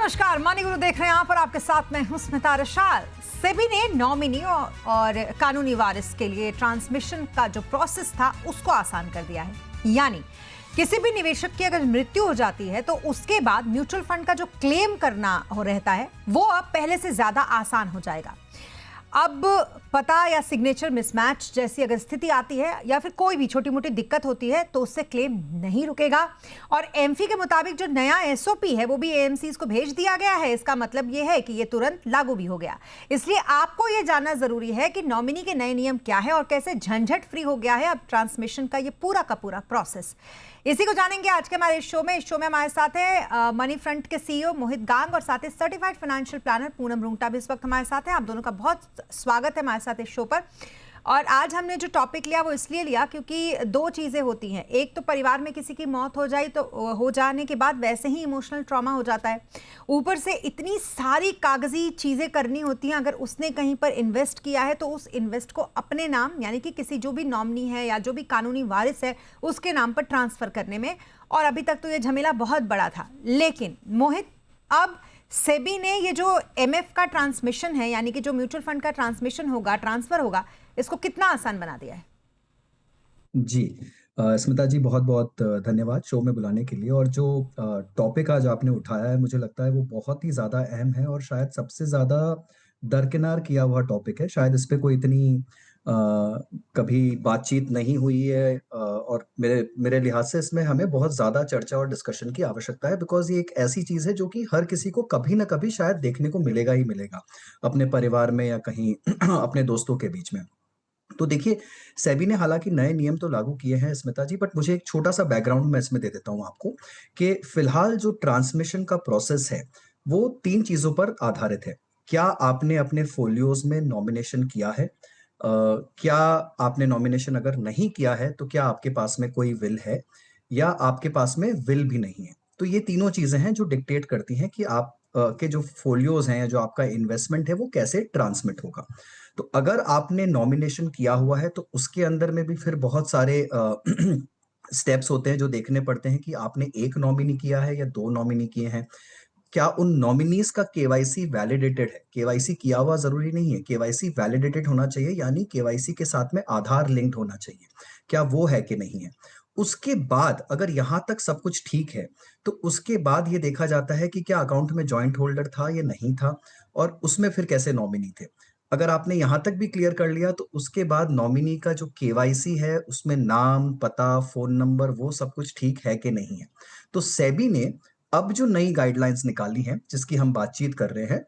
नमस्कार, मनी गुरु देख रहे हैं। यहाँ पर आपके साथ मैं हूं स्मिता रशाल। सेबी ने नॉमिनी और कानूनी वारिस के लिए ट्रांसमिशन का जो प्रोसेस था उसको आसान कर दिया है। यानी किसी भी निवेशक की अगर मृत्यु हो जाती है तो उसके बाद म्यूचुअल फंड का जो क्लेम करना हो रहता है वो अब पहले से ज्यादा आसान हो जाएगा। अब पता या सिग्नेचर मिसमैच जैसी अगर स्थिति आती है या फिर कोई भी छोटी मोटी दिक्कत होती है तो उससे क्लेम नहीं रुकेगा। और एमफी के मुताबिक जो नया एसओपी है वो भी एएमसीज को भेज दिया गया है। इसका मतलब ये है कि ये तुरंत लागू भी हो गया। इसलिए आपको ये जानना जरूरी है कि नॉमिनी के नए नियम क्या है और कैसे झंझट फ्री हो गया है अब ट्रांसमिशन का ये पूरा का पूरा प्रोसेस। इसी को जानेंगे आज के हमारे शो में। इस शो में हमारे साथ है मनी फ्रंट के सीईओ मोहित गांग और साथ ही certified financial planner Poonam Rungta भी इस वक्त हमारे साथ है। आप दोनों का बहुत स्वागत है हमारे साथ इस शो पर। और आज हमने जो टॉपिक लिया वो इसलिए लिया क्योंकि दो चीज़ें होती हैं। एक तो परिवार में किसी की मौत हो जाए तो हो जाने के बाद वैसे ही इमोशनल ट्रॉमा हो जाता है, ऊपर से इतनी सारी कागजी चीज़ें करनी होती हैं। अगर उसने कहीं पर इन्वेस्ट किया है तो उस इन्वेस्ट को अपने नाम यानी कि किसी जो भी नॉमिनी है या जो भी कानूनी वारिस है उसके नाम पर ट्रांसफ़र करने में, और अभी तक तो ये झमेला बहुत बड़ा था। लेकिन मोहित, अब सेबी ने ये जो एमएफ का ट्रांसमिशन है यानी कि जो म्यूचुअल फंड का ट्रांसमिशन होगा, ट्रांसफर होगा, इसको कितना आसान बना दिया है? जी। स्मिता जी, बहुत बहुत धन्यवाद शो में बुलाने के लिए। और जो टॉपिक आज आपने उठाया है मुझे लगता है वो बहुत ही ज़्यादा अहम है और शायद सबसे ज़्यादा दरकिनार किया हुआ टॉपिक है। शायद इस पे कोई इतनी कभी बातचीत नहीं हुई है, और मेरे मेरे लिहाज से इसमें हमें बहुत ज़्यादा चर्चा और डिस्कशन की आवश्यकता है, बिकॉज़ ये एक ऐसी चीज़ है जो कि हर किसी को कभी न कभी शायद देखने को मिलेगा ही मिलेगा, अपने परिवार में या कहीं अपने दोस्तों के बीच में। तो देखिए, सेबी ने हालाँकि नए नियम तो लागू किए हैं स्मिता जी, बट मुझे एक छोटा-सा बैकग्राउंड मैं इसमें दे देता हूँ आपको कि फिलहाल जो ट्रांसमिशन का प्रोसेस है, वो 3 चीज़ों पर आधारित है। क्या आपने अपने फ़ोलियोज़ में नॉमिनेशन किया है? क्या आपने नॉमिनेशन अगर नहीं किया है, तो क्या आपके पास में कोई विल है? या आपके पास में विल भी नहीं है? तो ये तीनों चीज़ें हैं जो डिक्टेट करती हैं कि आप के जो फ़ोलियोज़ हैं या जो आपका इन्वेस्टमेंट है, वो कैसे ट्रांसमिट होगा। तो अगर आपने नॉमिनेशन किया हुआ है तो उसके अंदर में भी फिर बहुत सारे स्टेप्स होते हैं जो देखने पड़ते हैं कि आपने 1 नॉमिनी किया है या 2 नॉमिनी किए हैं। क्या उन नॉमिनीज़ का केवाईसी वैलिडेटेड है? केवाईसी किया हुआ ज़रूरी नहीं है, केवाईसी वैलिडेटेड होना चाहिए, यानी केवाईसी के साथ में आधार लिंक्ड होना चाहिए। क्या वो है कि नहीं है? उसके बाद अगर यहाँ तक सब कुछ ठीक है, तो उसके बाद ये देखा जाता है कि क्या अकाउंट में जॉइंट होल्डर था या नहीं था, और उसमें फिर कैसे नॉमिनी थे। अगर आपने यहाँ तक भी क्लियर कर लिया तो उसके बाद नॉमिनी का जो केवाईसी है उसमें नाम, पता, फ़ोन नंबर वो सब कुछ ठीक है कि नहीं है। तो सेबी ने अब जो नई गाइडलाइंस निकाली हैं, जिसकी हम बातचीत कर रहे हैं,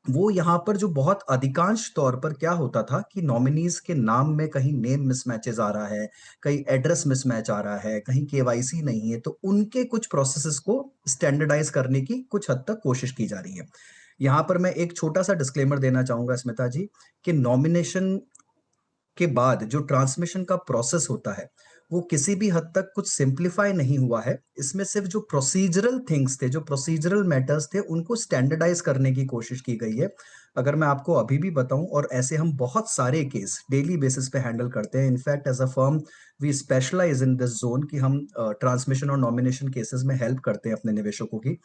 वो यहाँ पर जो बहुत अधिकांश तौर पर क्या होता था कि नॉमिनीज़ के नाम में कहीं नेम मिसमैचेज़ आ रहा है, कहीं एड्रेस मिसमैच आ रहा है, कहीं केवाईसी नहीं है, तो उनके कुछ प्रोसेसेस को स्टैंडर्डाइज़ करने की कुछ हद तक कोशिश की जा रही है। यहाँ पर मैं एक छोटा-सा डिस्क्लेमर देना चाहूँगा स्मिता जी, कि नॉमिनेशन के बाद जो ट्रांसमिशन का प्रोसेस होता है, वो किसी भी हद तक कुछ सिंप्लीफाई नहीं हुआ है। इसमें सिर्फ़ जो प्रोसीजरल थिंग्स थे, जो प्रोसीजरल मैटर्स थे, उनको स्टैंडर्डाइज़ करने की कोशिश की गई है। अगर मैं आपको अभी भी बताऊँ, और ऐसे हम बहुत सारे केस डेली बेसिस पे हैंडल करते हैं। In fact as a firm we specialise in this zone कि हम ट्रांसमिशन और नॉमिनेशन केसेज़ में हेल्प करते हैं अपने निवेशकों की।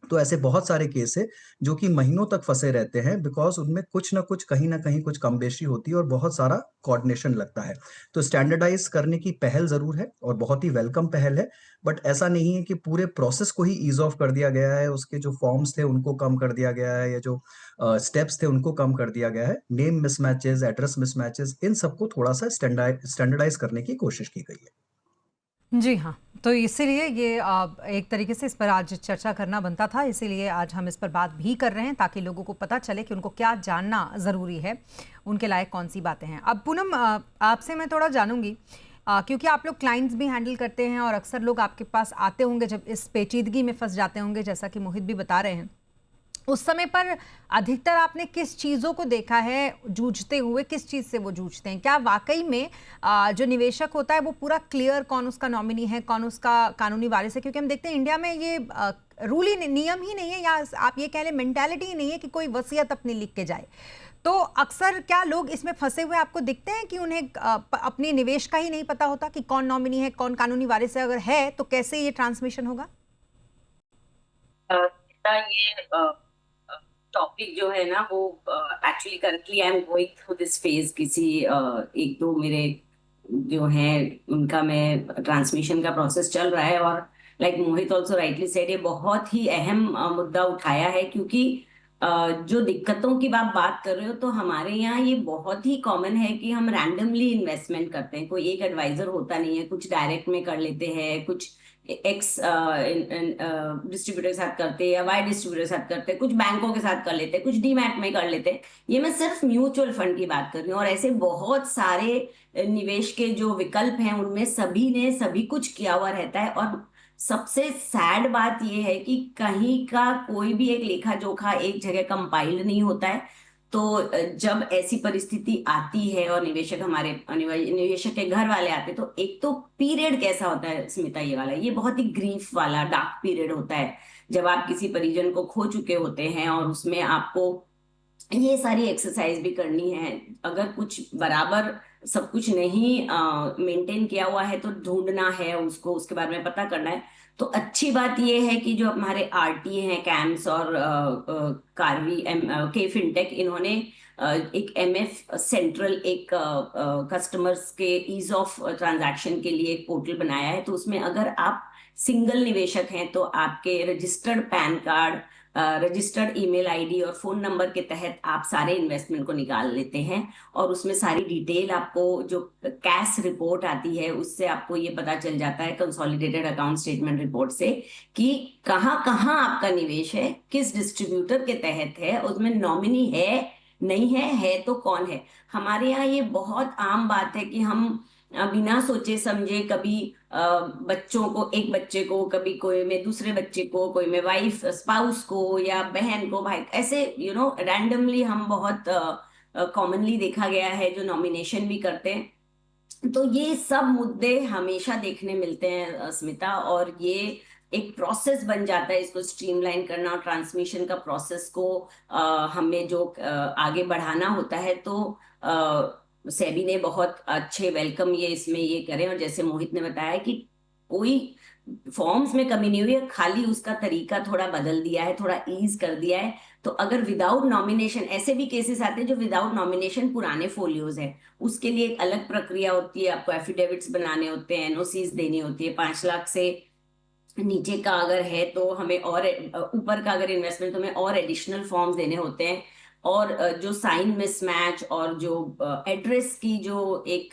तो ऐसे बहुत सारे केस है जो कि महीनों तक फँसे रहते हैं, बिकॉज़ उनमें कुछ न कुछ, कहीं न कहीं कुछ कम-बेशी होती है और बहुत सारा कोऑर्डिनेशन लगता है। तो स्टैंडर्डाइज़ करने की पहल ज़रूर है और बहुत ही वेलकम पहल है, बट ऐसा नहीं है कि पूरे प्रोसेस को ही ईज़ ऑफ कर दिया गया है, उसके जो फॉर्म्स थे उनको कम कर दिया गया है, या जो स्टेप्स थे उनको कम कर दिया गया है। नेम मिसमैचेज़, एड्रेस मिसमैचेज़, इन सबको थोड़ा-सा स्टैंडर्डाइज़ करने की कोशिश की गई है। जी हाँ, तो इसीलिए ये एक तरीके से इस पर आज चर्चा करना बनता था। इसीलिए आज हम इस पर बात भी कर रहे हैं ताकि लोगों को पता चले कि उनको क्या जानना ज़रूरी है, उनके लायक कौन सी बातें हैं। अब पूनम, आपसे मैं थोड़ा जानूंगी क्योंकि आप लोग क्लाइंट्स भी हैंडल करते हैं और अक्सर लोग आपके पास आते होंगे जब इस पेचीदगी में फंस जाते होंगे, जैसा कि मोहित भी बता रहे हैं। उस समय पर अधिकतर आपने किस चीज़ों को देखा है जूझते हुए? किस चीज़ से वो जूझते हैं? क्या वाकई में जो निवेशक होता है वो पूरा क्लियर कौन उसका नॉमिनी है, कौन उसका कानूनी वारिस है? क्योंकि हम देखते हैं इंडिया में ये रूल ही नियम ही नहीं है, या आप ये कह लें मेंटालिटी ही नहीं है कि कोई वसीयत अपनी लिख के जाए। तो अक्सर क्या लोग इसमें फंसे हुए आपको दिखते हैं कि उन्हें अपने निवेश का ही नहीं पता होता कि कौन नॉमिनी है, कौन कानूनी वारिस है? अगर है तो कैसे ये ट्रांसमिशन होगा? ये टॉपिक जो है ना वो actually currently I am going through this phase. किसी एक दो मेरे जो हैं उनका मैं ट्रांसमिशन का प्रोसेस चल रहा है, और लाइक मोहित ऑल्सो राइटली सेड, ये बहुत ही अहम मुद्दा उठाया है, क्योंकि जो दिक्कतों की आप बात कर रहे हो तो हमारे यहाँ ये बहुत ही कॉमन है कि हम रैंडमली इन्वेस्टमेंट करते हैं। कोई एक एडवाइजर होता नहीं है, कुछ डायरेक्ट में कर लेते हैं, कुछ एक्स डिस्ट्रीब्यूटर के साथ करते हैं या वाई डिस्ट्रीब्यूटर के साथ करते हैं, कुछ बैंकों के साथ कर लेते हैं, कुछ डीमैट में कर लेते हैं। ये मैं सिर्फ म्यूचुअल फंड की बात कर रही हूँ, और ऐसे बहुत सारे निवेश के जो विकल्प हैं उनमें सभी ने सभी कुछ किया हुआ रहता है। और सबसे सैड बात यह है कि कहीं का कोई भी एक लेखा जोखा एक जगह कंपाइल्ड नहीं होता है। तो जब ऐसी परिस्थिति आती है और निवेशक हमारे निवेशक के घर वाले आते हैं, तो एक तो पीरियड कैसा होता है स्मिता, ये वाला ये बहुत ही ग्रीफ वाला डार्क पीरियड होता है, जब आप किसी परिजन को खो चुके होते हैं और उसमें आपको ये सारी एक्सरसाइज भी करनी है। अगर कुछ बराबर सब कुछ नहीं मेंटेन किया हुआ है तो ढूंढना है उसको, उसके बारे में पता करना है। तो अच्छी बात यह है कि जो हमारे आरटीए हैं, कैम्स और कार्वी के फिनटेक, इन्होंने एक एमएफ सेंट्रल, एक कस्टमर्स के ईज ऑफ ट्रांजैक्शन के लिए एक पोर्टल बनाया है। तो उसमें अगर आप सिंगल निवेशक हैं तो आपके registered pan card, registered email ID और फोन नंबर के तहत आप सारे इन्वेस्टमेंट को निकाल लेते हैं। और उसमें सारी डिटेल आपको, जो कैश रिपोर्ट आती है उससे आपको ये पता चल जाता है, कंसोलिडेटेड अकाउंट स्टेटमेंट रिपोर्ट से, कि कहाँ कहाँ आपका निवेश है, किस डिस्ट्रीब्यूटर के तहत है, उसमें नॉमिनी है नहीं है तो कौन है। हमारे यहाँ ये बहुत आम बात है कि हम बिना सोचे समझे कभी बच्चों को, एक बच्चे को, कभी कोई में दूसरे बच्चे को, कोई में वाइफ स्पाउस को या बहन को, भाई, ऐसे रैंडमली हम बहुत कॉमनली देखा गया है जो नॉमिनेशन भी करते हैं। तो ये सब मुद्दे हमेशा देखने मिलते हैं स्मिता, और ये एक प्रोसेस बन जाता है इसको स्ट्रीमलाइन करना, और ट्रांसमिशन का प्रोसेस को हमें जो आगे बढ़ाना होता है। तो सेबी ने बहुत अच्छे वेलकम ये इसमें ये करें, और जैसे मोहित ने बताया कि कोई फॉर्म्स में कमी नहीं हुई है, खाली उसका तरीका थोड़ा बदल दिया है, थोड़ा ईज कर दिया है। तो अगर विदाउट नॉमिनेशन, ऐसे भी केसेस आते हैं जो विदाउट नॉमिनेशन पुराने फोलियोज है, उसके लिए एक अलग प्रक्रिया होती है, आपको एफिडेविट्स बनाने होते हैं, एनओसीज देनी होती है। 5 लाख से नीचे का अगर है तो हमें, और ऊपर का अगर इन्वेस्टमेंट, तो हमें और एडिशनल फॉर्म्स देने होते हैं। और जो साइन मिसमैच और जो एड्रेस की जो एक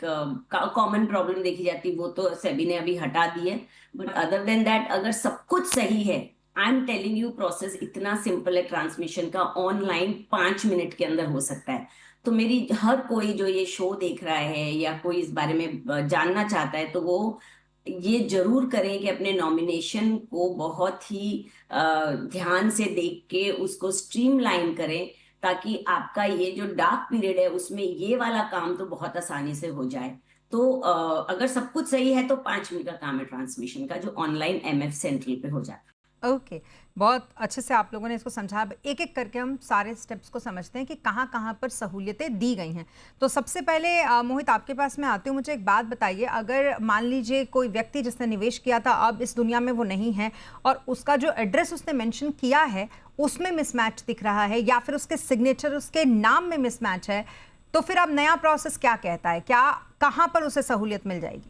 कॉमन प्रॉब्लम देखी जाती, वो तो सेबी ने अभी हटा दी है। बट अदर देन दैट, अगर सब कुछ सही है, I am telling you, process इतना सिंपल है ट्रांसमिशन का, ऑनलाइन 5 मिनट के अंदर हो सकता है। तो मेरी हर कोई जो ये शो देख रहा है या कोई इस बारे में जानना चाहता है, तो वो ये जरूर करें कि अपने नॉमिनेशन को बहुत ही ध्यान से देख के उसको स्ट्रीमलाइन करें, ताकि आपका ये जो डार्क पीरियड है उसमें ये वाला काम तो बहुत आसानी से हो जाए। तो अगर सब कुछ सही है तो 5 मिनट का काम है ट्रांसमिशन का, जो ऑनलाइन एमएफ सेंट्रल पे हो जाता है। ओके, बहुत अच्छे से आप लोगों ने इसको समझा। अब एक एक करके हम सारे स्टेप्स को समझते हैं कि कहाँ कहाँ पर सहूलियतें दी गई हैं। तो सबसे पहले मोहित, आपके पास मैं आती हूँ, मुझे एक बात बताइए। अगर मान लीजिए कोई व्यक्ति जिसने निवेश किया था अब इस दुनिया में वो नहीं है, और उसका जो एड्रेस उसने मेंशन किया है उसमें मिसमैच दिख रहा है, या फिर उसके सिग्नेचर, उसके नाम में मिसमैच है, तो फिर अब नया प्रोसेस क्या कहता है? क्या कहाँ पर उसे सहूलियत मिल जाएगी?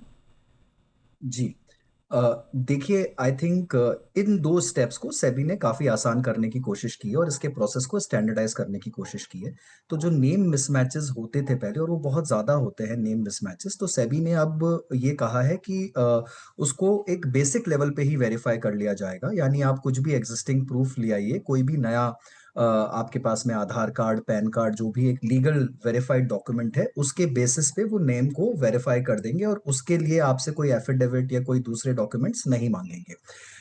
जी। देखिए, आई थिंक इन 2 स्टेप्स को सेबी ने काफ़ी आसान करने की कोशिश की है और इसके प्रोसेस को स्टैंडर्डाइज़ करने की कोशिश की है। तो जो नेम मिसमैचेज़ होते थे पहले, और वो बहुत ज़्यादा होते हैं नेम मिसमैचेज़, तो सेबी ने अब ये कहा है कि उसको एक बेसिक लेवल पे ही वेरीफ़ाई कर लिया जाएगा। यानी आप कुछ भी एक्जिस्टिंग प्रूफ़ ले आइए, कोई भी नया आपके पास में आधार कार्ड, पैन कार्ड, जो भी एक लीगल वेरिफाइड डॉक्यूमेंट है, उसके बेसिस पे वो नेम को वेरीफाई कर देंगे और उसके लिए आपसे कोई एफिडेविट या कोई दूसरे डॉक्यूमेंट्स नहीं मांगेंगे।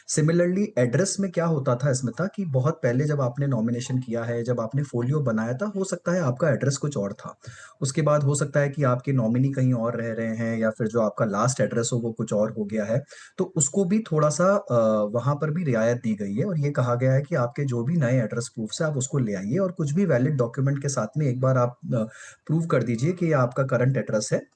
सिमिलरली एड्रेस में क्या होता था स्मिता, कि बहुत पहले जब आपने नॉमिनेशन किया है, जब आपने फोलियो बनाया था, हो सकता है आपका एड्रेस कुछ और था। उसके बाद हो सकता है कि आपके नॉमिनी कहीं और रह रहे हैं, या फिर जो आपका लास्ट एड्रेस हो वो कुछ और हो गया है। तो उसको भी थोड़ा-सा वहाँ पर भी रियायत दी गई है और ये कहा गया है कि आपके जो भी नए एड्रेस प्रूफ्स हैं आप उसको ले आइए, और कुछ भी वैलिड डॉक्यूमेंट के साथ में एक बार आप प्रूव कर दीजिए कि ये आपका करंट एड्रेस है।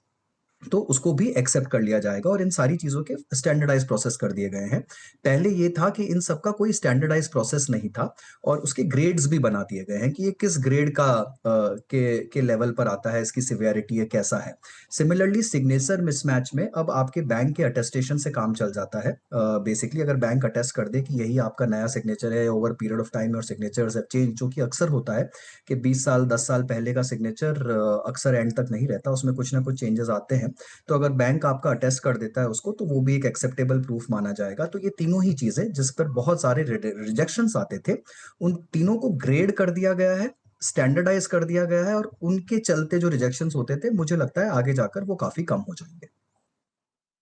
तो उसको भी एक्सेप्ट कर लिया जाएगा और इन सारी चीज़ों के स्टैंडर्डाइज़ प्रोसेस कर दिए गए हैं। पहले ये था कि इन सब का कोई स्टैंडर्डाइज़ प्रोसेस नहीं था और उसके ग्रेड्स भी बना दिए गए हैं कि ये किस ग्रेड का के लेवल पर आता है, इसकी सिवियरिटी ये कैसा है। सिमिलरली सिग्नेचर मिसमैच में अब आपके बैंक के अटेस्टेशन से काम चल जाता है। बेसिकली अगर बैंक अटेस्ट कर दे कि यही आपका नया सिग्नेचर है, over period of time your signatures have change, जो कि अक्सर होता है कि 20 साल, 10 साल पहले का सिग्नेचर अक्सर एंड तक नहीं रहता, उसमें कुछ ना कुछ चेंजेस आते हैं। तो अगर बैंक आपका अटेस्ट कर देता है उसको, तो वो भी एक एक्सेप्टेबल प्रूफ माना जाएगा। तो ये तीनों ही चीजें जिस पर बहुत सारे रिजेक्शंस आते थे, उन तीनों को ग्रेड कर दिया गया है, स्टैंडर्डाइज कर दिया गया है और उनके चलते जो रिजेक्शंस होते थे, मुझे लगता है आगे जाकर वो काफी कम हो जाएंगे।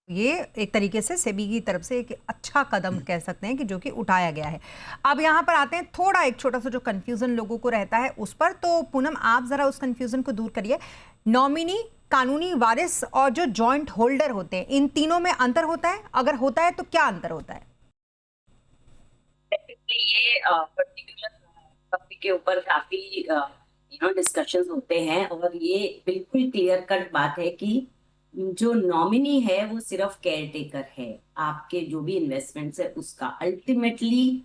ये एक तरीके से सेबी की तरफ से एक अच्छा कदम कह सकते हैं कि जो कि उठाया गया है। अब यहाँ पर आते हैं थोड़ा एक छोटा सा जो कंफ्यूजन लोगों को रहता है उस पर। तो पूनम, आप जरा उस कंफ्यूजन को दूर करिए। नॉमिनी, कानूनी वारिस और जो जॉइंट होल्डर होते हैं, इन तीनों में अंतर होता है? अगर होता है तो क्या अंतर होता है? ये पर्टिकुलर टॉपिक के ऊपर काफी डिस्कशंस होते हैं और ये बिल्कुल क्लियर कट बात है कि जो नॉमिनी है वो सिर्फ केयर टेकर है आपके जो भी इन्वेस्टमेंट्स है उसका। अल्टीमेटली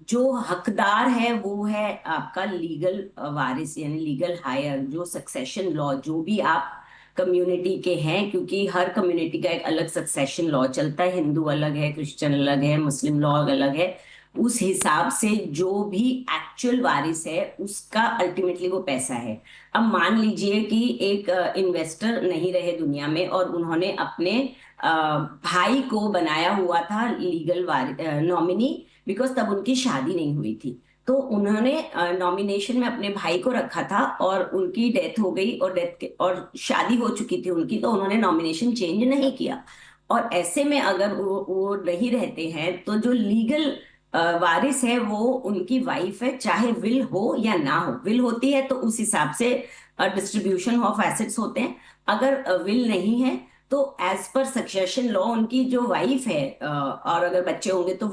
जो हकदार है वो है आपका लीगल वारिस यानी लीगल हायर, जो सक्सेशन लॉ जो भी आप कम्युनिटी के हैं, क्योंकि हर कम्युनिटी का एक अलग सक्सेशन लॉ चलता है। हिंदू अलग है, क्रिश्चियन अलग है, मुस्लिम लॉ अलग है। उस हिसाब से जो भी एक्चुअल वारिस है उसका अल्टीमेटली वो पैसा है। अब मान लीजिए कि एक इन्वेस्टर नहीं रहे दुनिया में और उन्होंने अपने भाई को बनाया हुआ था लीगल नॉमिनी, बिकॉज तब उनकी शादी नहीं हुई थी। तो उन्होंने नॉमिनेशन में अपने भाई को रखा था और उनकी डेथ हो गई और और शादी हो चुकी थी उनकी, तो उन्होंने नॉमिनेशन चेंज नहीं किया। और ऐसे में अगर वो नहीं रहते हैं तो जो लीगल वारिस है वो उनकी वाइफ है, चाहे विल हो या ना हो। विल होती है तो उस हिसाब से डिस्ट्रीब्यूशन ऑफ एसेट्स होते हैं। अगर विल नहीं है तो एज पर सक्सेशन लॉ उनकी जो वाइफ है और अगर बच्चे होंगे तो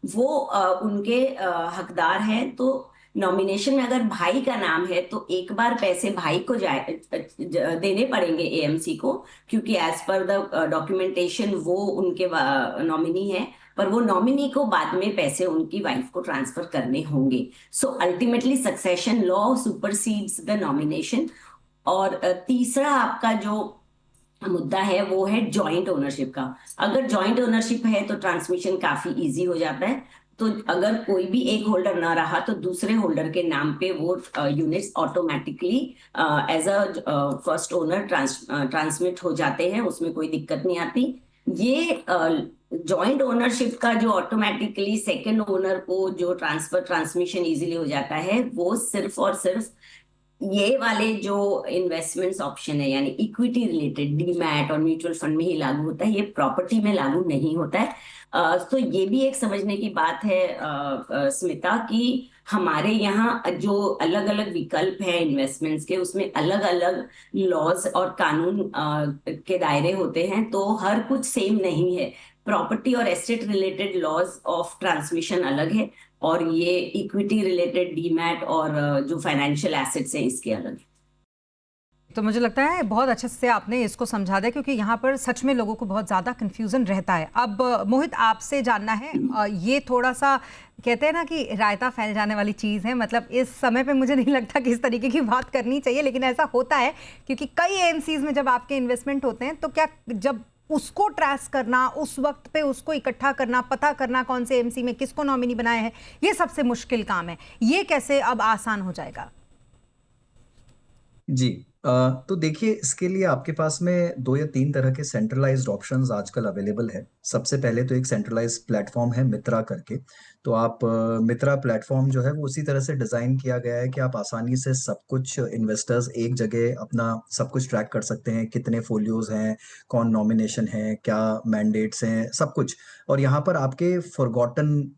वो उनके हकदार हैं। तो नॉमिनेशन में अगर भाई का नाम है तो एक बार पैसे भाई को देने पड़ेंगे एएमसी को, क्योंकि एज पर द डॉक्यूमेंटेशन वो उनके नॉमिनी है। पर वो नॉमिनी को बाद में पैसे उनकी वाइफ को ट्रांसफर करने होंगे। So ultimately succession law supersedes the nomination. और तीसरा आपका जो मुद्दा है वो है जॉइंट ओनरशिप का। अगर जॉइंट ओनरशिप है तो ट्रांसमिशन काफी इजी हो जाता है। तो अगर कोई भी एक होल्डर ना रहा तो दूसरे होल्डर के नाम पे वो units automatically as a first owner transmit हो जाते हैं, उसमें कोई दिक्कत नहीं आती। ये जॉइंट ओनरशिप का जो ऑटोमेटिकली सेकंड ओनर को जो ट्रांसमिशन इजीली हो जाता है, वो सिर्फ और सिर्फ ये वाले जो इन्वेस्टमेंट्स ऑप्शन है यानी इक्विटी रिलेटेड डीमैट और म्यूचुअल फंड में ही लागू होता है, ये प्रॉपर्टी में लागू नहीं होता है। तो ये भी एक समझने की बात है स्मिता, कि हमारे यहाँ जो अलग अलग विकल्प है इन्वेस्टमेंट्स के, उसमें अलग अलग लॉज और कानून के दायरे होते हैं, तो हर कुछ सेम नहीं है। प्रॉपर्टी और asset related laws of transmission अलग है और ये इक्विटी रिलेटेड डीमैट और जो फाइनेंशियल एसेट्स हैं इसके अलग है। तो मुझे लगता है बहुत अच्छे से आपने इसको समझा दिया, क्योंकि यहाँ पर सच में लोगों को बहुत ज़्यादा कन्फ्यूज़न रहता है। अब मोहित, आपसे जानना है, ये थोड़ा सा कहते हैं ना कि रायता फैल जाने वाली चीज़ है। मतलब इस समय पे मुझे नहीं लगता कि इस तरीके की बात करनी चाहिए, लेकिन ऐसा होता है क्योंकि कई एएमसीज में जब आपके इन्वेस्टमेंट होते हैं तो क्या जब उसको ट्रेस करना, उस वक्त पे उसको इकट्ठा करना, पता करना कौन से एएमसी में किसको नॉमिनी बनाया है, ये सबसे मुश्किल काम है। ये कैसे अब आसान हो जाएगा? जी, तो देखिए, इसके लिए आपके पास में 2 या 3 तरह के सेंट्रलाइज्ड ऑप्शंस आजकल अवेलेबल है। सबसे पहले तो एक सेंट्रलाइज्ड प्लेटफ़ॉर्म है मित्रा करके। तो आप मित्रा प्लेटफ़ॉर्म जो है वो उसी तरह से डिज़ाइन किया गया है कि आप आसानी से सब कुछ इन्वेस्टर्स एक जगह अपना सब कुछ ट्रैक कर सकते हैं, कितने फ़ोलियोज़ हैं, कौन नॉमिनेशन है, क्या मैंडेट्स हैं, सब कुछ। और यहाँ पर आपके फॉरगॉटन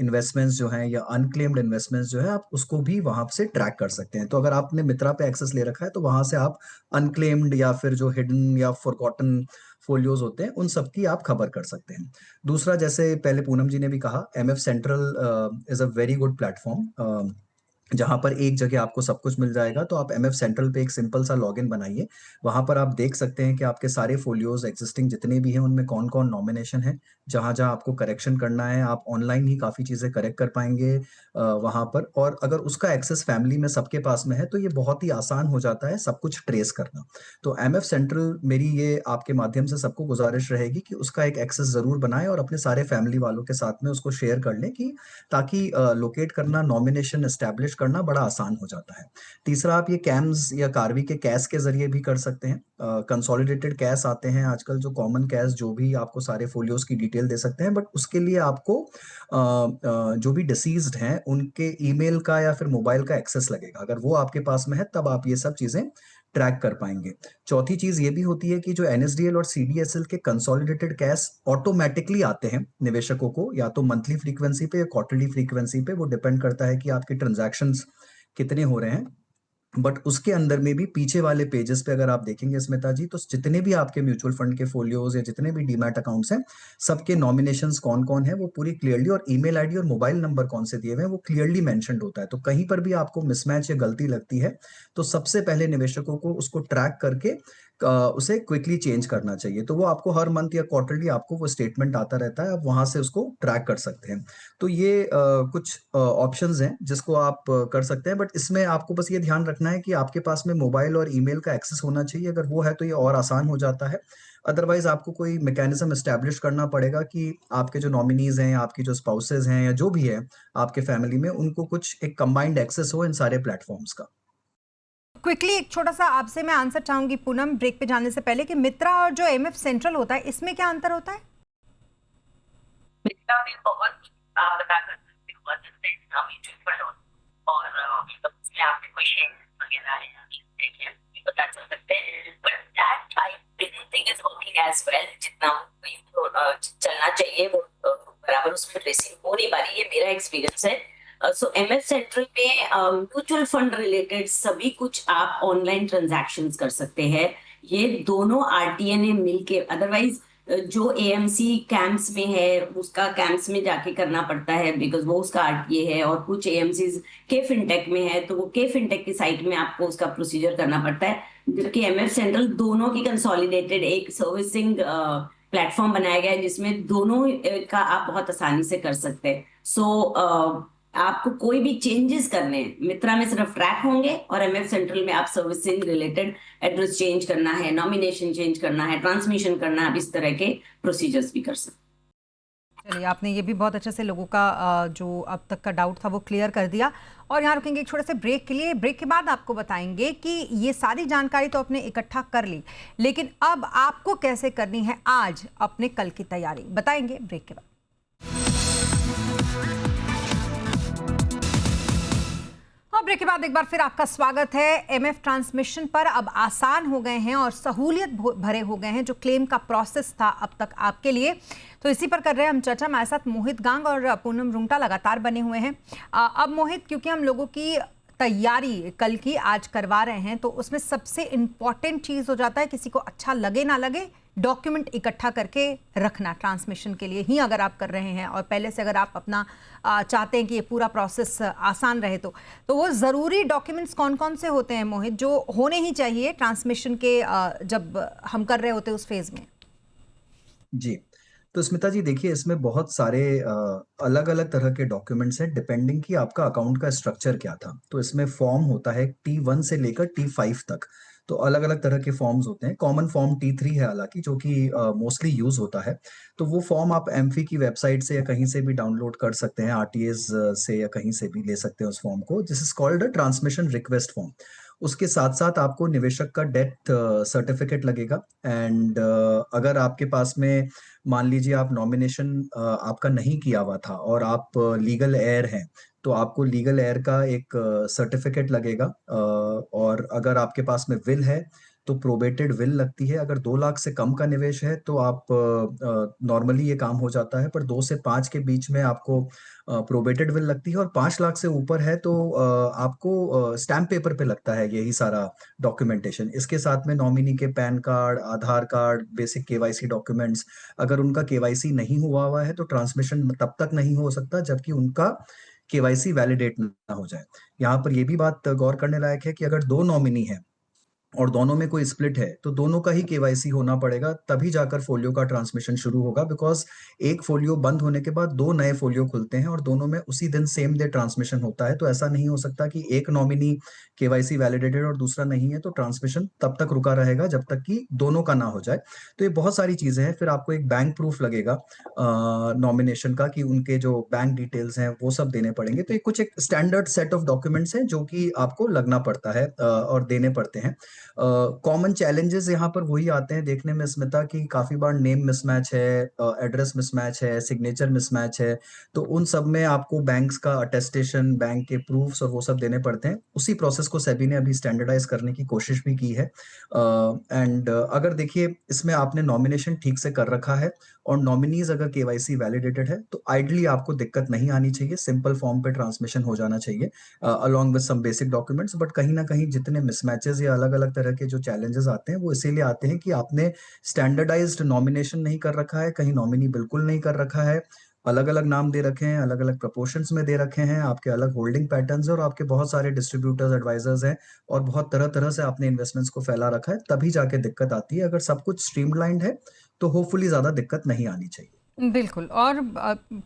इन्वेस्टमेंट्स जो हैं या अनक्लेम्ड इन्वेस्टमेंट्स जो है, आप उसको भी वहाँ से ट्रैक कर सकते हैं। तो अगर आपने मित्रा पे एक्सेस ले रखा है तो वहाँ से आप अनक्लेम्ड या फिर जो हिडन या फॉरगॉटन फ़ोलियोज़ होते हैं, उन सब की आप खबर कर सकते हैं। दूसरा, जैसे पहले पूनम जी ने भी कहा, MF central is a very good platform. जहाँ पर एक जगह आपको सब कुछ मिल जाएगा। तो आप एमएफ सेंट्रल पे एक सिंपल सा लॉगिन बनाइए। वहाँ पर आप देख सकते हैं कि आपके सारे फ़ोलियोज़ एक्सिस्टिंग जितने भी हैं, उनमें कौन-कौन नॉमिनेशन है। जहाँ-जहाँ आपको करेक्शन करना है, आप ऑनलाइन ही काफ़ी चीज़ें करेक्ट कर पाएँगे वहाँ पर। और अगर उसका एक्सेस फैमिली में सबके पास में है, तो ये बहुत ही आसान हो जाता है सब कुछ ट्रेस करना। तो एमएफ सेंट्रल मेरी ये आपके माध्यम से सबको गुज़ारिश रहेगी कि उसका एक एक्सेस ज़रूर बनाएँ और अपने सारे फैमिली वालों के साथ में उसको शेयर कर लें, कि ताकि लोकेट करना, नॉमिनेशन एस्टैब्लिश करना बड़ा आसान हो जाता है। तीसरा, आप ये कैम्स या कार्वी के कैश के ज़रिए भी कर सकते हैं। कंसोलिडेटेड कैश आते हैं आजकल, जो कॉमन कैश जो भी आपको सारे फ़ोलियोज़ की डिटेल दे सकते हैं, बट उसके लिए आपको जो भी डिसीज़्ड हैं, उनके ईमेल का या फिर मोबाइल का एक्सेस लगेगा। अगर वो आपके पास में है, तब आप ये सब चीज़ें ट्रैक कर पाएँगे। चौथी चीज़ ये भी होती है कि जो एनएसडीएल और सीडीएसएल के कंसोलिडेटेड कैश ऑटोमैटिकली आते हैं निवेशकों को, या तो मंथली फ्रीक्वेंसी पे या क्वार्टरली फ्रीक्वेंसी पे, वो डिपेंड करता है कि आपके ट्रांज़ैक्शंस कितने हो रहे हैं। बट उसके अंदर में भी पीछे वाले पेजेस पे अगर आप देखेंगे स्मिता जी, तो जितने भी आपके म्यूचुअल फंड के फ़ोलियोज़ या जितने भी डीमैट अकाउंट्स हैं, सबके नॉमिनेशंस कौन-कौन है वो पूरी क्लियरली, और ईमेल आईडी और मोबाइल नंबर कौन से दिए हुए हैं वो क्लियरली मेंशन्ड होता है। तो कहीं पर भी आपको मिसमैच या गलती लगती है, तो सबसे पहले निवेशकों को उसको ट्रैक करके उसे क्विकली चेंज करना चाहिए। तो वो आपको हर मंथ या क्वार्टरली आपको वो स्टेटमेंट आता रहता है, आप वहाँ से उसको ट्रैक कर सकते हैं। तो ये कुछ ऑप्शंस हैं जिसको आप कर सकते हैं, बट इसमें आपको बस ये ध्यान रखना है कि आपके पास में मोबाइल और ईमेल का एक्सेस होना चाहिए। अगर वो है तो ये और आसान हो जाता है। अदरवाइज़ आपको कोई मैकेनिज़्म एस्टैब्लिश करना पड़ेगा कि आपके जो नॉमिनीज़ हैं, आपकी जो स्पाउसेज़ हैं या जो भी है आपके फैमिली में, उनको कुछ एक कंबाइंड एक्सेस हो इन सारे प्लेटफ़ॉर्म्स का। क्विकली एक छोटा सा आपसे मैं आंसर चाहूंगी पूनम, ब्रेक पे जाने से पहले, कि मित्रा और जो एमएफ सेंट्रल होता है, इसमें क्या अंतर होता है? मित्रा में बहुत आप बता सकते हो जैसे म्यूचुअल फंड और मतलब उसमें आपके कोई शेयर वगैरह है देखिए ये बता सकते हैं, but that I don't think is working as well जितना चलना चाहिए वो बराबर उसमें ट्रेसिंग हो नहीं पा रही है, मेरा एक्सपीरियंस है। सो एमएफ सेंट्रल पे म्यूचुअल फंड रिलेटेड सभी कुछ आप ऑनलाइन ट्रांजैक्शंस कर सकते हैं, ये दोनों आरटीएनए मिलके। अदरवाइज जो एएमसी कैंप्स में है उसका कैंप्स में जाके करना पड़ता है बिकॉज वो उसका आरटीए है, और कुछ एएमसीज के फिनटेक में है तो वो के फिनटेक की साइट में आपको उसका प्रोसीजर करना पड़ता है। जबकि एमएफ सेंट्रल दोनों की कंसोलिडेटेड एक सर्विसिंग प्लेटफॉर्म बनाया गया है जिसमें दोनों का आप बहुत आसानी से कर सकते हैं। सो आपको कोई भी चेंजेस करने हैं मित्रा में सिर्फ ट्रैक होंगे, और एमएफ सेंट्रल में आप सर्विसिंग रिलेटेड एड्रेस चेंज करना है, नॉमिनेशन चेंज करना है, ट्रांसमिशन करना है, आप इस तरह के प्रोसीजर्स भी कर सकते हैं। चलिए, आपने ये भी बहुत अच्छे से लोगों का जो अब तक का डाउट था वो क्लियर कर दिया। और यहाँ रुकेंगे एक छोटे से ब्रेक के लिए। ब्रेक के बाद आपको बताएंगे कि ये सारी जानकारी तो आपने इकट्ठा कर ली, लेकिन अब आपको कैसे करनी है आज अपने कल की तैयारी, बताएंगे ब्रेक के बाद। और ब्रेक के बाद एक बार फिर आपका स्वागत है। एमएफ ट्रांसमिशन पर अब आसान हो गए हैं और सहूलियत भरे हो गए हैं जो क्लेम का प्रोसेस था अब तक आपके लिए। तो इसी पर कर रहे हैं हम चर्चा। हमारे साथ मोहित गांग और पूनम रुंगटा लगातार बने हुए हैं। अब मोहित, क्योंकि हम लोगों की तैयारी कल की आज करवा रहे हैं, तो उसमें सबसे इम्पॉर्टेंट चीज़ हो जाता है, किसी को अच्छा लगे ना लगे, डॉक्यूमेंट इकट्ठा करके रखना ट्रांसमिशन के लिए ही अगर आप कर रहे हैं, और पहले से अगर आप अपना चाहते हैं कि ये पूरा प्रोसेस आसान रहे, तो वो ज़रूरी डॉक्यूमेंट्स कौन कौन से होते हैं मोहित, जो होने ही चाहिए ट्रांसमिशन के जब हम कर रहे होते हैं उस फेज़ में? जी। तो स्मिता जी देखिए, इसमें बहुत सारे अलग-अलग तरह के डॉक्यूमेंट्स हैं डिपेंडिंग कि आपका अकाउंट का स्ट्रक्चर क्या था। तो इसमें फॉर्म होता है T1 से लेकर T5 तक। तो अलग-अलग तरह के फॉर्म्स होते हैं। कॉमन फॉर्म T3 है हालाँकि, जो कि मोस्टली यूज़ होता है। तो वो फॉर्म आप एमफी की वेबसाइट से या कहीं से भी डाउनलोड कर सकते हैं, आरटीएस से या कहीं से भी ले सकते हैं उस फॉर्म को। This is called a transmission request form. उसके साथ-साथ आपको निवेशक का डेथ सर्टिफिकेट लगेगा, एंड अगर आपके पास में मान लीजिए आप नॉमिनेशन आपका नहीं किया हुआ था और आप लीगल हेयर हैं, तो आपको लीगल हेयर का एक सर्टिफिकेट लगेगा। और अगर आपके पास में विल है तो प्रोबेटेड विल लगती है। अगर 2 लाख से कम का निवेश है तो आप नॉर्मली ये काम हो जाता है, पर 2 से 5 के बीच में आपको प्रोबेटेड विल लगती है, और 5 लाख से ऊपर है तो आपको स्टैम्प पेपर पे लगता है यही सारा डॉक्यूमेंटेशन। इसके साथ में नॉमिनी के पैन कार्ड, आधार कार्ड, बेसिक केवाईसी डॉक्यूमेंट्स। अगर उनका केवाईसी नहीं हुआ हुआ है तो ट्रांसमिशन तब तक नहीं हो सकता जबकि उनका केवाईसी वैलिडेट ना हो जाए। यहाँ पर ये भी बात गौर करने लायक है कि अगर 2 नॉमिनी हैं और दोनों में कोई स्प्लिट है, तो दोनों का ही केवाईसी होना पड़ेगा, तभी जाकर फ़ोलियो का ट्रांसमिशन शुरू होगा, बिकॉज़ एक फ़ोलियो बंद होने के बाद 2 नए फ़ोलियो खुलते हैं और दोनों में उसी दिन सेम डे ट्रांसमिशन होता है। तो ऐसा नहीं हो सकता कि एक नॉमिनी केवाईसी वैलिडेटेड और दूसरा नहीं है, तो ट्रांसमिशन तब तक रुका रहेगा जब तक कि दोनों का ना हो जाए। तो ये बहुत सारी चीज़ें हैं, फिर आपको एक बैंक प्रूफ लगेगा नॉमिनेशन का कि उनके जो बैंक डिटेल्स हैं, वो सब देने पड़ेंगे। तो ये कुछ एक स्टैंडर्ड सेट ऑफ डॉक्यूमेंट्स हैं, जो कि आपको लगना पड़ता है और देने पड़ते हैं। कॉमन चैलेंजेस यहाँ पर वही आते हैं देखने में स्मिता, कि काफ़ी बार नेम मिसमैच है, एड्रेस मिसमैच है, सिग्नेचर मिसमैच है, तो उन सब में आपको बैंक्स का अटेस्टेशन, बैंक के प्रूफ्स और वो सब देने पड़ते हैं। उसी प्रोसेस को सेबी ने अभी स्टैंडर्डाइज़ करने की कोशिश भी की है। एंड अगर देखिए इसमें आपने नॉमिनेशन ठीक से कर रखा है और नॉमिनीज़ अगर केवाईसी वैलिडेटेड है, तो आइडियली आपको दिक्कत नहीं आनी चाहिए, सिंपल फॉर्म पे ट्रांसमिशन हो जाना चाहिए along with some basic documents. But कहीं न कहीं जितने मिसमैचेज़ या अलग-अलग तरह के जो चैलेंजेज़ आते हैं, वो इसीलिए आते हैं कि आपने स्टैंडर्डाइज़्ड नॉमिनेशन नहीं कर रखा है, कहीं नॉमिनी बिल्कुल नहीं कर रखा है, अलग-अलग नाम दे रखे हैं, अलग-अलग प्रोपोर्शंस में दे रखे हैं, आपके अलग होल्डिंग पैटर्न्स हैं और आपके बहुत सारे डिस्ट्रीब्यूटर्स, एडवाइज़र्स हैं और बहुत तरह-तरह से आपने इन्वेस्टमेंट्स को फैला रखा है, तभी जाके दिक्कत आती है। अगर सब कुछ स्ट्रीमलाइन्ड है, तो होपफुली ज़्यादा दिक्कत नहीं आनी चाहिए। बिल्कुल। और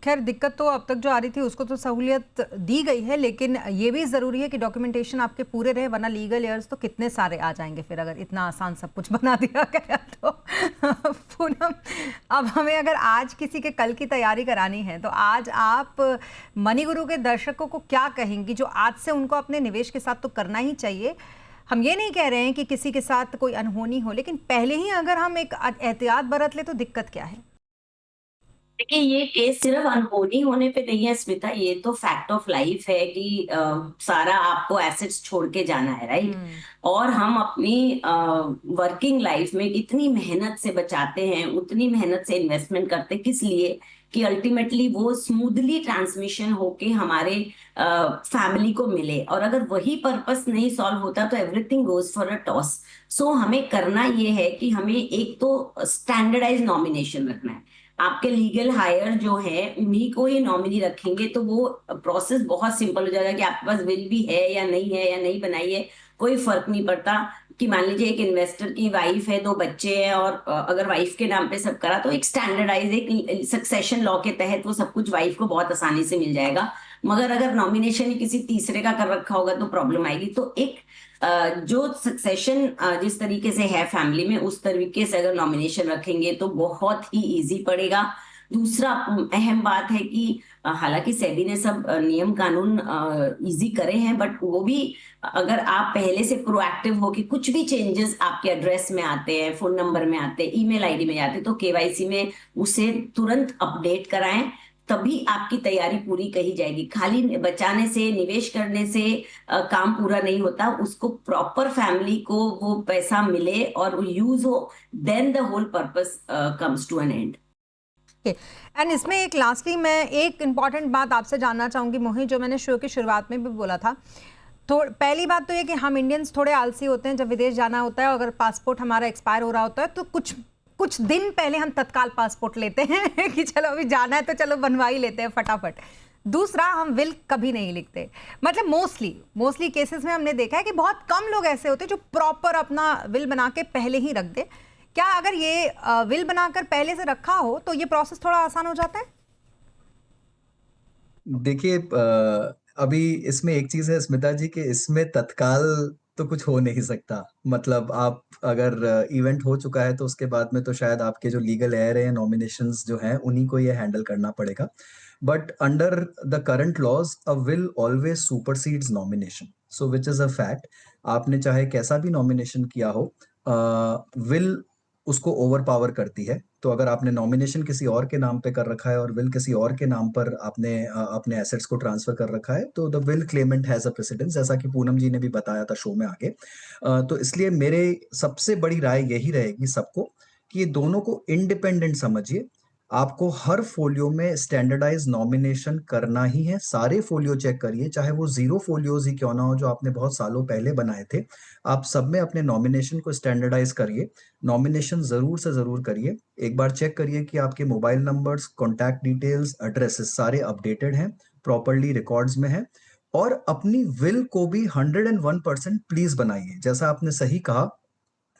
खैर दिक्कत तो अब तक जो आ रही थी उसको तो सहूलियत दी गई है, लेकिन ये भी ज़रूरी है कि डॉक्यूमेंटेशन आपके पूरे रहे, वरना लीगल एयर्स तो कितने सारे आ जाएंगे फिर अगर इतना आसान सब कुछ बना दिया गया तो। पूनम, अब हमें अगर आज किसी के कल की तैयारी करानी है, तो आज आप मनी गुरु के दर्शकों को क्या कहेंगी जो आज से उनको अपने निवेश के साथ तो करना ही चाहिए? हम ये नहीं कह रहे हैं कि किसी के साथ कोई अनहोनी हो, लेकिन पहले ही अगर हम एक एहतियात बरत ले तो दिक्कत क्या है? देखिए, ये केस सिर्फ अनहोनी होने पे नहीं है स्मिता, ये तो फैक्ट ऑफ लाइफ है कि सारा आपको एसेट्स छोड़ के जाना है, राइट? और हम अपनी वर्किंग लाइफ में इतनी मेहनत से बचाते हैं, उतनी मेहनत से इन्वेस्टमेंट करते हैं, किस लिए? कि अल्टीमेटली वो स्मूथली ट्रांसमिशन होके हमारे फैमिली को मिले। और अगर वही पर्पस नहीं सॉल्व होता तो everything goes for a toss. So हमें करना ये है कि हमें एक तो स्टैंडर्डाइज नॉमिनेशन रखना है। आपके लीगल हायर जो है उन्हीं को ही नॉमिनी रखेंगे, तो वो प्रोसेस बहुत सिंपल हो जाएगा कि आपके पास विल भी है या नहीं बनाई है, कोई फर्क नहीं पड़ता। कि मान लीजिए एक इन्वेस्टर की वाइफ है, 2 बच्चे हैं, और अगर वाइफ के नाम पे सब करा तो एक स्टैंडर्डाइज एक सक्सेशन लॉ के तहत वो सब कुछ वाइफ को बहुत आसानी से मिल जाएगा। मगर अगर नॉमिनेशन ही किसी तीसरे का कर रखा होगा तो प्रॉब्लम आएगी। तो एक जो सक्सेशन जिस तरीके से है फैमिली में, उस तरीके से अगर नॉमिनेशन रखेंगे तो बहुत ही इजी पड़ेगा। दूसरा अहम बात है कि हालांकि सेबी ने सब नियम कानून इजी करे हैं, बट वो भी अगर आप पहले से प्रोएक्टिव हो कि कुछ भी चेंजेस आपके एड्रेस में आते हैं, फोन नंबर में आते हैं, ईमेल आईडी में आते हैं, तो केवाईसी में उसे तुरंत अपडेट कराएं, तभी आपकी तैयारी पूरी कही जाएगी। खाली बचाने से, निवेश करने से काम पूरा नहीं होता, उसको प्रॉपर फैमिली को वो पैसा मिले और वो यूज हो, then the whole purpose comes to an end. And इसमें एक लास्टली मैं एक इम्पॉर्टेंट बात आपसे जानना चाहूँगी मोहित, जो मैंने शो की शुरुआत में भी बोला था। तो पहली बात तो ये कि हम इंडियंस थोड़े आलसी होते हैं, जब विदेश जाना होता है, अगर पासपोर्ट हमारा एक्सपायर हो रहा होता है तो कुछ दिन पहले हम तत्काल पासपोर्ट लेते हैं कि चलो अभी जाना है तो चलो बनवा ही लेते हैं फटाफट। दूसरा, हम विल कभी नहीं लिखते, मतलब मोस्टली केसेस में हमने देखा है कि बहुत कम लोग ऐसे होते हैं जो प्रॉपर अपना विल बना के पहले ही रख दे। क्या अगर ये विल बनाकर पहले से रखा हो तो ये प्रोसेस थोड़ा आसान हो जाता है? देखिए अभी इसमें एक चीज है स्मिता जी, कि इसमें तत्काल तो कुछ हो नहीं सकता। मतलब आप अगर इवेंट हो चुका है तो उसके बाद में तो शायद आपके जो लीगल एयर है, नॉमिनेशंस जो हैं, उन्हीं को ये हैंडल करना पड़ेगा। But under the current laws a will always supersedes nomination, so which is a fact. आपने चाहे कैसा भी नॉमिनेशन किया हो, विल उसको ओवर पावर करती है। तो अगर आपने नॉमिनेशन किसी और के नाम पे कर रखा है और विल किसी और के नाम पर आपने अपने एसेट्स को ट्रांसफर कर रखा है, तो the will Clement has a precedence, जैसा कि पूनम जी ने भी बताया था शो में आगे। तो इसलिए मेरे सबसे बड़ी राय यही रहेगी सबको कि ये दोनों को इंडिपेंडेंट समझिए। आपको हर फोलियो में स्टैंडर्डाइज नॉमिनेशन करना ही है। सारे फोलियो चेक करिए, चाहे वो 0 फोलियोज ही क्यों ना हो जो आपने बहुत सालों पहले बनाए थे। आप सब में अपने नॉमिनेशन को स्टैंडर्डाइज करिए। नॉमिनेशन ज़रूर से ज़रूर करिए। एक बार चेक करिए कि आपके mobile numbers, contact details, addresses सारे अपडेटेड हैं। प्रॉपर्ली रिकॉर्ड्स में है। और अपनी विल को भी 101% प्लीज बनाइए। जैसा आपने सही कहा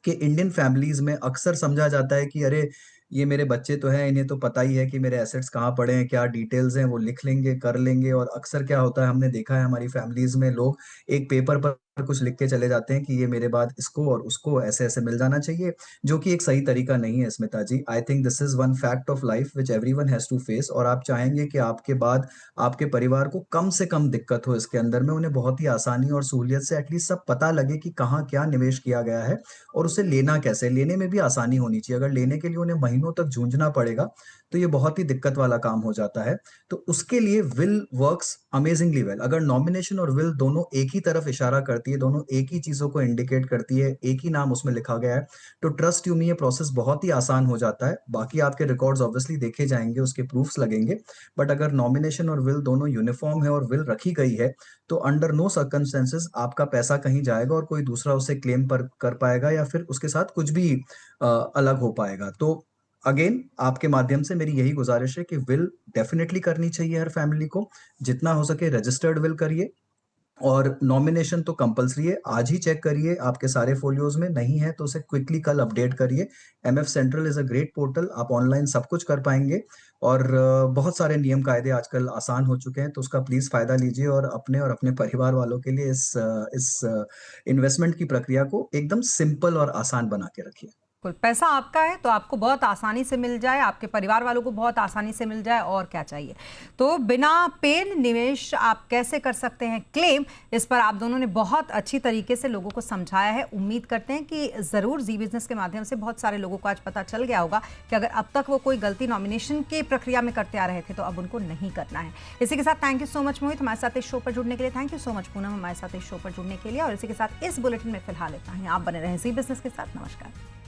कि इंडियन फैमिलीज में अक्सर समझा जाता है कि अरे ये मेरे बच्चे तो हैं, इन्हें तो पता ही है कि मेरे एसेट्स कहाँ पड़े हैं, क्या डिटेल्स हैं, वो लिख लेंगे, कर लेंगे। और अक्सर क्या होता है, हमने देखा है हमारी फैमिलीज में लोग एक पेपर पर कुछ लिख के चले जाते हैं कि ये मेरे बाद इसको और उसको ऐसे ऐसे मिल जाना चाहिए, जो कि एक सही तरीका नहीं है Smita ji. I think this is one fact of life which everyone has to face. और आप चाहेंगे कि आपके बाद आपके परिवार को कम से कम दिक्कत हो इसके अंदर में, उन्हें बहुत ही आसानी और सहूलियत से एटलीस्ट सब पता लगे कि कहाँ क्या निवेश किया गया है और उसे लेना कैसे, लेने में भी आसानी होनी चाहिए। अगर लेने के लिए उन्हें महीनों तक जूझना पड़ेगा तो ये बहुत ही दिक्कत वाला काम हो जाता है। तो उसके लिए विल वर्क्स अमेजिंगली वेल। अगर नॉमिनेशन और विल दोनों एक ही तरफ इशारा करती है, दोनों एक ही चीजों को इंडिकेट करती है, एक ही नाम उसमें लिखा गया है, तो ट्रस्ट यू मी ये प्रोसेस बहुत ही आसान हो जाता है। बाकी आपके रिकॉर्ड्स ऑब्वियसली देखे जाएंगे, उसके प्रूफ्स लगेंगे, बट अगर नॉमिनेशन और विल दोनों यूनिफॉर्म है और विल रखी गई है तो अंडर नो सर्कमस्टेंसेस आपका पैसा कहीं जाएगा और कोई दूसरा उसे क्लेम पर कर पाएगा या फिर उसके साथ कुछ भी अलग हो पाएगा। तो अगेन आपके माध्यम से मेरी यही गुजारिश है कि विल डेफिनेटली करनी चाहिए हर फैमिली को, जितना हो सके रजिस्टर्ड विल करिए। और नॉमिनेशन तो कंपलसरी है, आज ही चेक करिए आपके सारे फोलियोज में, नहीं है तो उसे क्विकली कल अपडेट करिए। MF central is a great portal, आप ऑनलाइन सब कुछ कर पाएंगे। और बहुत सारे नियम कायदे आजकल आसान हो चुके हैं, तो उसका प्लीज फायदा लीजिए और अपने परिवार वालों के लिए इस इन्वेस्टमेंट की प्रक्रिया को एकदम सिंपल और आसान बना के रखिए। बिल्कुल, पैसा आपका है तो आपको बहुत आसानी से मिल जाए, आपके परिवार वालों को बहुत आसानी से मिल जाए, और क्या चाहिए। तो बिना पेन निवेश आप कैसे कर सकते हैं क्लेम, इस पर आप दोनों ने बहुत अच्छी तरीके से लोगों को समझाया है। उम्मीद करते हैं कि ज़रूर जी बिजनेस के माध्यम से बहुत सारे लोगों को आज पता चल गया होगा कि अगर अब तक वो कोई गलती नॉमिनेशन की प्रक्रिया में करते आ रहे थे तो अब उनको नहीं करना है। इसी के साथ थैंक यू सो मच मोहित हमारे साथ इस शो पर जुड़ने के लिए, thank you so much Poonam हमारे साथ इस शो पर जुड़ने के लिए। और इसी के साथ इस बुलेटिन में फिलहाल इतना ही। आप बने रहें जी बिजनेस के साथ। नमस्कार।